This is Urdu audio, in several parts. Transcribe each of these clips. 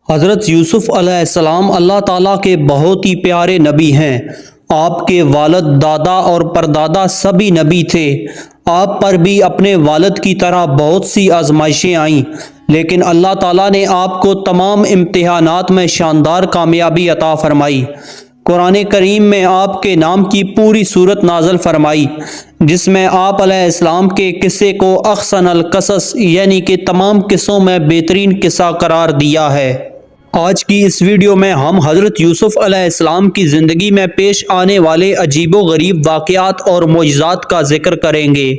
حضرت یوسف علیہ السلام اللہ تعالیٰ کے بہت ہی پیارے نبی ہیں۔ آپ کے والد، دادا اور پردادا سبھی نبی تھے۔ آپ پر بھی اپنے والد کی طرح بہت سی آزمائشیں آئیں، لیکن اللہ تعالیٰ نے آپ کو تمام امتحانات میں شاندار کامیابی عطا فرمائی۔ قرآن کریم میں آپ کے نام کی پوری صورت نازل فرمائی، جس میں آپ علیہ السلام کے قصے کو احسن القصص یعنی کہ تمام قصوں میں بہترین قصہ قرار دیا ہے۔ آج کی اس ویڈیو میں ہم حضرت یوسف علیہ السلام کی زندگی میں پیش آنے والے عجیب و غریب واقعات اور معجزات کا ذکر کریں گے،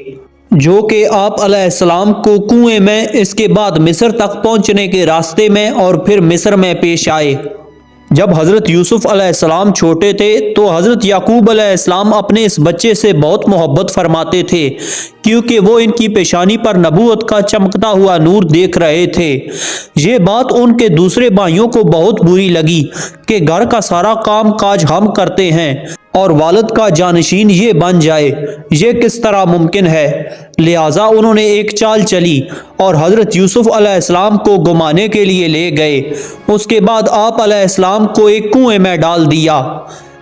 جو کہ آپ علیہ السلام کو کنویں میں، اس کے بعد مصر تک پہنچنے کے راستے میں اور پھر مصر میں پیش آئے۔ جب حضرت یوسف علیہ السلام چھوٹے تھے تو حضرت یعقوب علیہ السلام اپنے اس بچے سے بہت محبت فرماتے تھے، کیونکہ وہ ان کی پیشانی پر نبوت کا چمکتا ہوا نور دیکھ رہے تھے۔ یہ بات ان کے دوسرے بھائیوں کو بہت بری لگی کہ گھر کا سارا کام کاج ہم کرتے ہیں اور والد کا جانشین یہ بن جائے، یہ کس طرح ممکن ہے؟ لہٰذا انہوں نے ایک چال چلی اور حضرت یوسف علیہ السلام کو گھمانے کے لیے لے گئے۔ اس کے بعد آپ علیہ السلام کو ایک کنویں میں ڈال دیا۔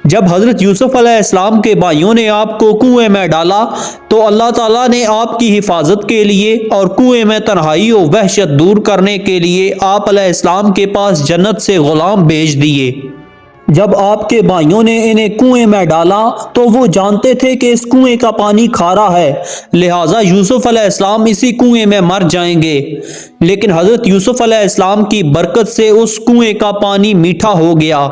جب حضرت یوسف علیہ السلام کے بھائیوں نے آپ کو کنویں میں ڈالا تو اللہ تعالیٰ نے آپ کی حفاظت کے لیے اور کنویں میں تنہائی و وحشت دور کرنے کے لیے آپ علیہ السلام کے پاس جنت سے غلام بھیج دیے۔ جب آپ کے بھائیوں نے انہیں کنویں میں ڈالا تو وہ جانتے تھے کہ اس کنویں کا پانی کھارا ہے، لہٰذا یوسف علیہ السلام اسی کنویں میں مر جائیں گے، لیکن حضرت یوسف علیہ السلام کی برکت سے اس کنویں کا پانی میٹھا ہو گیا۔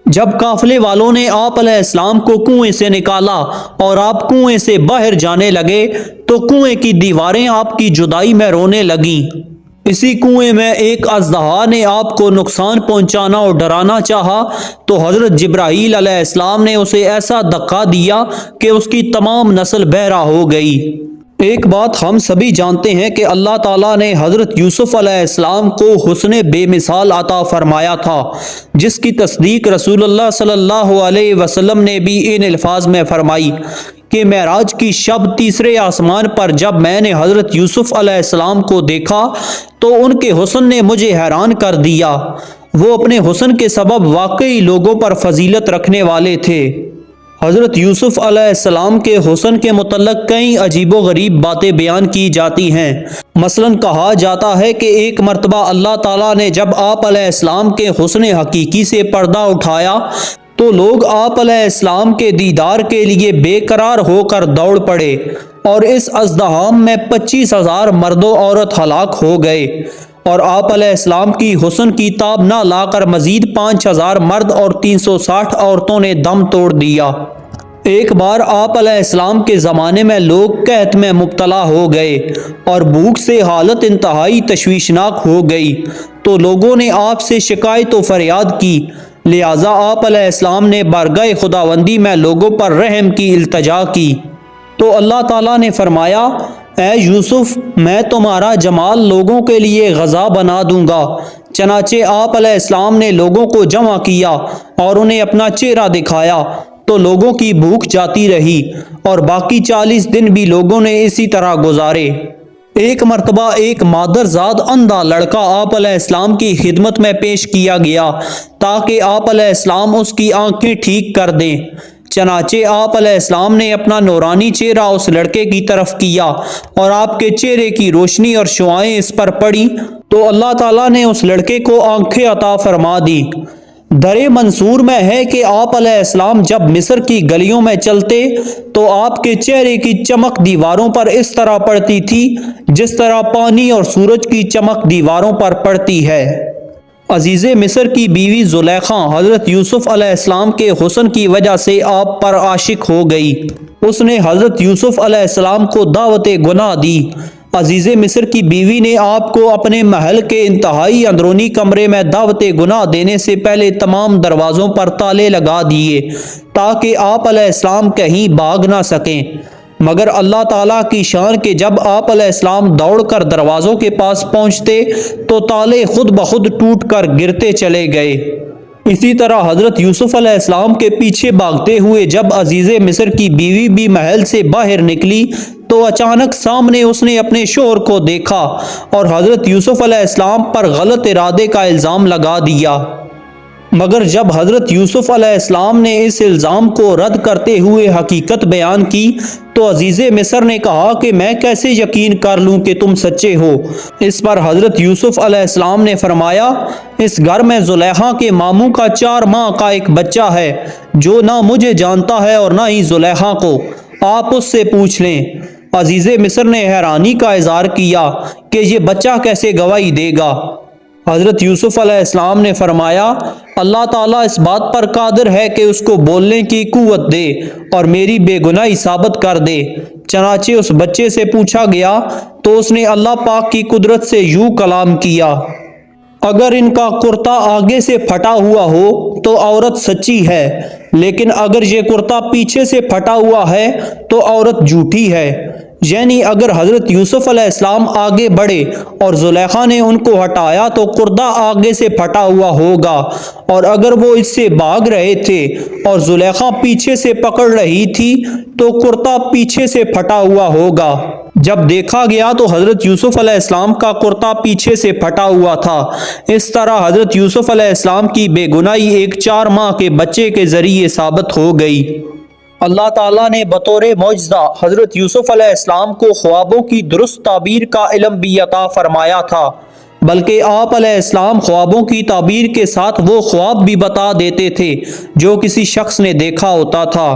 جب قافلے والوں نے آپ علیہ السلام کو کنویں سے نکالا اور آپ کنویں سے باہر جانے لگے تو کنویں کی دیواریں آپ کی جدائی میں رونے لگیں۔ اسی کنویں میں ایک اژدہا نے آپ کو نقصان پہنچانا اور ڈرانا چاہا تو حضرت جبرائیل علیہ السلام نے اسے ایسا دھکا دیا کہ اس کی تمام نسل بہرا ہو گئی۔ ایک بات ہم سبھی جانتے ہیں کہ اللہ تعالیٰ نے حضرت یوسف علیہ السلام کو حسن بے مثال عطا فرمایا تھا، جس کی تصدیق رسول اللہ صلی اللہ علیہ وسلم نے بھی ان الفاظ میں فرمائی کہ معراج کی شب تیسرے آسمان پر جب میں نے حضرت یوسف علیہ السلام کو دیکھا تو ان کے حسن نے مجھے حیران کر دیا۔ وہ اپنے حسن کے سبب واقعی لوگوں پر فضیلت رکھنے والے تھے۔ حضرت یوسف علیہ السلام کے حسن کے متعلق کئی عجیب و غریب باتیں بیان کی جاتی ہیں۔ مثلاً کہا جاتا ہے کہ ایک مرتبہ اللہ تعالیٰ نے جب آپ علیہ السلام کے حسن حقیقی سے پردہ اٹھایا تو لوگ آپ علیہ السلام کے دیدار کے لیے بے قرار ہو کر دوڑ پڑے اور اس ازدحام میں 25,000 مرد و عورت ہلاک ہو گئے، اور آپ علیہ السلام کی حسن کی تاب نہ لا کر مزید 5,000 مرد اور 360 عورتوں نے دم توڑ دیا۔ ایک بار آپ علیہ السلام کے زمانے میں لوگ قحط میں مبتلا ہو گئے اور بھوک سے حالت انتہائی تشویشناک ہو گئی تو لوگوں نے آپ سے شکایت و فریاد کی، لہٰذا آپ علیہ السلام نے بارگاہ خداوندی میں لوگوں پر رحم کی التجا کی تو اللہ تعالیٰ نے فرمایا، اے یوسف، میں تمہارا جمال لوگوں کے لیے غذا بنا دوں گا۔ چنانچہ آپ علیہ السلام نے لوگوں کو جمع کیا اور انہیں اپنا چہرہ دکھایا تو لوگوں کی بھوک جاتی رہی اور باقی 40 دن بھی لوگوں نے اسی طرح گزارے۔ ایک مرتبہ ایک مادرزاد اندھا لڑکا آپ علیہ السلام کی خدمت میں پیش کیا گیا تاکہ آپ علیہ السلام اس کی آنکھیں ٹھیک کر دیں۔ چنانچہ آپ علیہ السلام نے اپنا نورانی چہرہ اس لڑکے کی طرف کیا اور آپ کے چہرے کی روشنی اور شعاعیں اس پر پڑی تو اللہ تعالیٰ نے اس لڑکے کو آنکھیں عطا فرما دی۔ در منصور میں ہے کہ آپ علیہ السلام جب مصر کی گلیوں میں چلتے تو آپ کے چہرے کی چمک دیواروں پر اس طرح پڑتی تھی جس طرح پانی اور سورج کی چمک دیواروں پر پڑتی ہے۔ عزیز مصر کی بیوی زلیخا حضرت یوسف علیہ السلام کے حسن کی وجہ سے آپ پر عاشق ہو گئی۔ اس نے حضرت یوسف علیہ السلام کو دعوت گناہ دی۔ عزیز مصر کی بیوی نے آپ کو اپنے محل کے انتہائی اندرونی کمرے میں دعوت گناہ دینے سے پہلے تمام دروازوں پر تالے لگا دیے تاکہ آپ علیہ السلام کہیں بھاگ نہ سکیں، مگر اللہ تعالیٰ کی شان کہ جب آپ علیہ السلام دوڑ کر دروازوں کے پاس پہنچتے تو تالے خود بخود ٹوٹ کر گرتے چلے گئے۔ اسی طرح حضرت یوسف علیہ السلام کے پیچھے بھاگتے ہوئے جب عزیز مصر کی بیوی بھی محل سے باہر نکلی تو اچانک سامنے اس نے اپنے شوہر کو دیکھا اور حضرت یوسف علیہ السلام پر غلط ارادے کا الزام لگا دیا۔ مگر جب حضرت یوسف علیہ السلام نے اس الزام کو رد کرتے ہوئے حقیقت بیان کی تو عزیز مصر نے کہا کہ میں کیسے یقین کر لوں کہ تم سچے ہو۔ اس پر حضرت یوسف علیہ السلام نے فرمایا، اس گھر میں زلیخا کے ماموں کا 4 ماہ کا ایک بچہ ہے جو نہ مجھے جانتا ہے اور نہ ہی زلیخا کو، آپ اس سے پوچھ لیں۔ عزیز مصر نے حیرانی کا اظہار کیا کہ یہ بچہ کیسے گواہی دے گا؟ حضرت یوسف علیہ السلام نے فرمایا، اللہ تعالیٰ اس بات پر قادر ہے کہ اس کو بولنے کی قوت دے اور میری بے گناہی ثابت کر دے۔ چنانچہ اس بچے سے پوچھا گیا تو اس نے اللہ پاک کی قدرت سے یوں کلام کیا، اگر ان کا کرتا آگے سے پھٹا ہوا ہو تو عورت سچی ہے، لیکن اگر یہ کرتا پیچھے سے پھٹا ہوا ہے تو عورت جھوٹی ہے۔ یعنی اگر حضرت یوسف علیہ السلام آگے بڑھے اور زلیخا نے ان کو ہٹایا تو کرتا آگے سے پھٹا ہوا ہوگا، اور اگر وہ اس سے بھاگ رہے تھے اور زلیخا پیچھے سے پکڑ رہی تھی تو کرتا پیچھے سے پھٹا ہوا ہوگا۔ جب دیکھا گیا تو حضرت یوسف علیہ السلام کا کرتا پیچھے سے پھٹا ہوا تھا۔ اس طرح حضرت یوسف علیہ السلام کی بے گناہی ایک 4 ماہ کے بچے کے ذریعے ثابت ہو گئی۔ اللہ تعالیٰ نے بطور معجزہ حضرت یوسف علیہ السلام کو خوابوں کی درست تعبیر کا علم بھی عطا فرمایا تھا، بلکہ آپ علیہ السلام خوابوں کی تعبیر کے ساتھ وہ خواب بھی بتا دیتے تھے جو کسی شخص نے دیکھا ہوتا تھا۔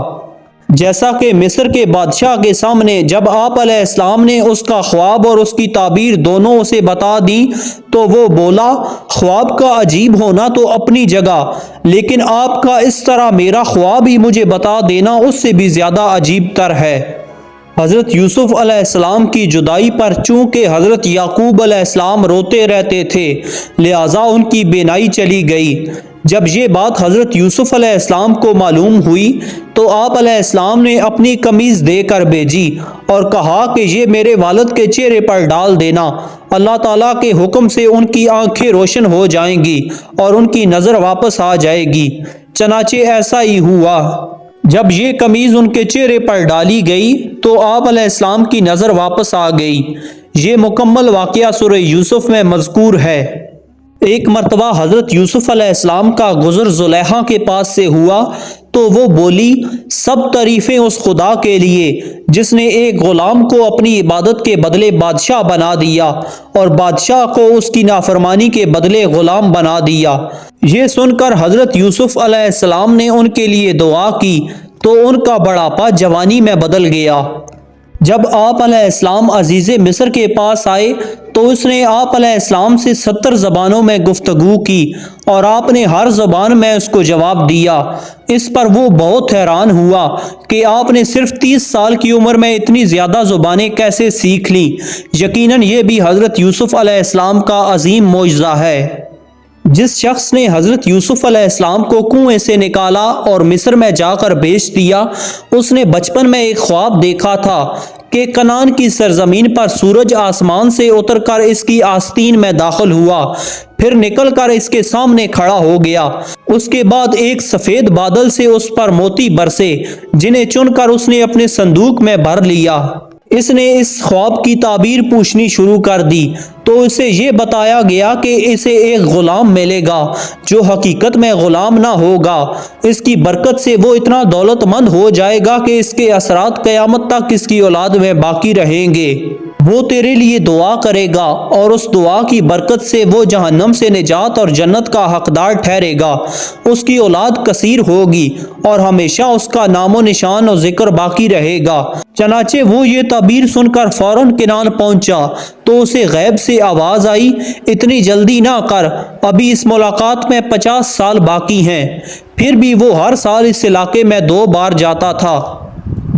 جیسا کہ مصر کے بادشاہ کے سامنے جب آپ علیہ السلام نے اس کا خواب اور اس کی تعبیر دونوں اسے بتا دی تو وہ بولا، خواب کا عجیب ہونا تو اپنی جگہ، لیکن آپ کا اس طرح میرا خواب ہی مجھے بتا دینا اس سے بھی زیادہ عجیب تر ہے۔ حضرت یوسف علیہ السلام کی جدائی پر چونکہ حضرت یعقوب علیہ السلام روتے رہتے تھے لہٰذا ان کی بینائی چلی گئی۔ جب یہ بات حضرت یوسف علیہ السلام کو معلوم ہوئی تو آپ علیہ السلام نے اپنی قمیض دے کر بھیجی اور کہا کہ یہ میرے والد کے چہرے پر ڈال دینا، اللہ تعالیٰ کے حکم سے ان کی آنکھیں روشن ہو جائیں گی اور ان کی نظر واپس آ جائے گی۔ چنانچہ ایسا ہی ہوا۔ جب یہ قمیض ان کے چہرے پر ڈالی گئی تو آپ علیہ السلام کی نظر واپس آ گئی۔ یہ مکمل واقعہ سورہ یوسف میں مذکور ہے۔ ایک مرتبہ حضرت یوسف علیہ السلام کا گزر زلیخا کے پاس سے ہوا تو وہ بولی، سب تعریفیں اس خدا کے لیے جس نے ایک غلام کو اپنی عبادت کے بدلے بادشاہ بنا دیا اور بادشاہ کو اس کی نافرمانی کے بدلے غلام بنا دیا۔ یہ سن کر حضرت یوسف علیہ السلام نے ان کے لیے دعا کی تو ان کا بڑھاپا جوانی میں بدل گیا۔ جب آپ علیہ السلام عزیز مصر کے پاس آئے تو اس نے آپ علیہ السلام سے 70 زبانوں میں گفتگو کی اور آپ نے ہر زبان میں اس کو جواب دیا۔ اس پر وہ بہت حیران ہوا کہ آپ نے صرف 30 سال کی عمر میں اتنی زیادہ زبانیں کیسے سیکھ لیں۔ یقیناً یہ بھی حضرت یوسف علیہ السلام کا عظیم معجزہ ہے۔ جس شخص نے حضرت یوسف علیہ السلام کو کنویں سے نکالا اور مصر میں جا کر بیچ دیا، اس نے بچپن میں ایک خواب دیکھا تھا کہ کنعان کی سرزمین پر سورج آسمان سے اتر کر اس کی آستین میں داخل ہوا، پھر نکل کر اس کے سامنے کھڑا ہو گیا۔ اس کے بعد ایک سفید بادل سے اس پر موتی برسے جنہیں چن کر اس نے اپنے صندوق میں بھر لیا۔ اس نے اس خواب کی تعبیر پوچھنی شروع کر دی تو اسے یہ بتایا گیا کہ اسے ایک غلام ملے گا جو حقیقت میں غلام نہ ہوگا۔ اس کی برکت سے وہ اتنا دولت مند ہو جائے گا کہ اس کے اثرات قیامت تک اس کی اولاد میں باقی رہیں گے۔ وہ تیرے لیے دعا کرے گا اور اس دعا کی برکت سے وہ جہنم سے نجات اور جنت کا حقدار ٹھہرے گا۔ اس کی اولاد کثیر ہوگی اور ہمیشہ اس کا نام و نشان اور ذکر باقی رہے گا۔ چنانچہ وہ یہ تعبیر سن کر فوراً کنعان پہنچا تو اسے غیب سے آواز آئی، اتنی جلدی نہ کر، ابھی اس ملاقات میں 50 سال باقی ہیں۔ پھر بھی وہ ہر سال اس علاقے میں 2 بار جاتا تھا۔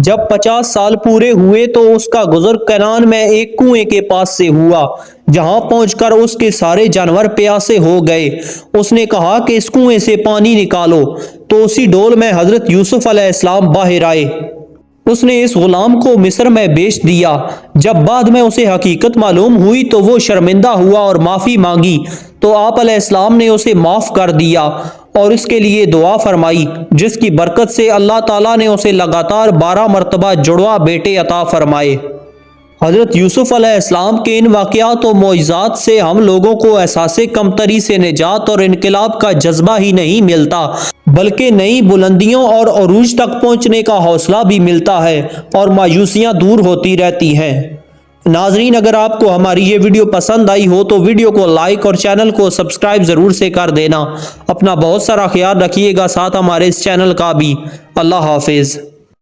جب 50 سال پورے ہوئے تو اس کا گزر کنعان میں ایک کنویں کے پاس سے ہوا، جہاں پہنچ کر اس کے سارے جانور پیاسے ہو گئے۔ اس نے کہا کہ اس کنویں سے پانی نکالو، تو اسی ڈول میں حضرت یوسف علیہ السلام باہر آئے۔ اس نے اس غلام کو مصر میں بیچ دیا۔ جب بعد میں اسے حقیقت معلوم ہوئی تو وہ شرمندہ ہوا اور معافی مانگی تو آپ علیہ السلام نے اسے معاف کر دیا اور اس کے لیے دعا فرمائی، جس کی برکت سے اللہ تعالیٰ نے اسے لگاتار 12 مرتبہ جڑواں بیٹے عطا فرمائے۔ حضرت یوسف علیہ السلام کے ان واقعات و معجزات سے ہم لوگوں کو احساس کمتری سے نجات اور انقلاب کا جذبہ ہی نہیں ملتا، بلکہ نئی بلندیوں اور عروج تک پہنچنے کا حوصلہ بھی ملتا ہے اور مایوسیاں دور ہوتی رہتی ہیں۔ ناظرین، اگر آپ کو ہماری یہ ویڈیو پسند آئی ہو تو ویڈیو کو لائک اور چینل کو سبسکرائب ضرور سے کر دینا۔ اپنا بہت سارا خیال رکھیے گا، ساتھ ہمارے اس چینل کا بھی۔ اللہ حافظ۔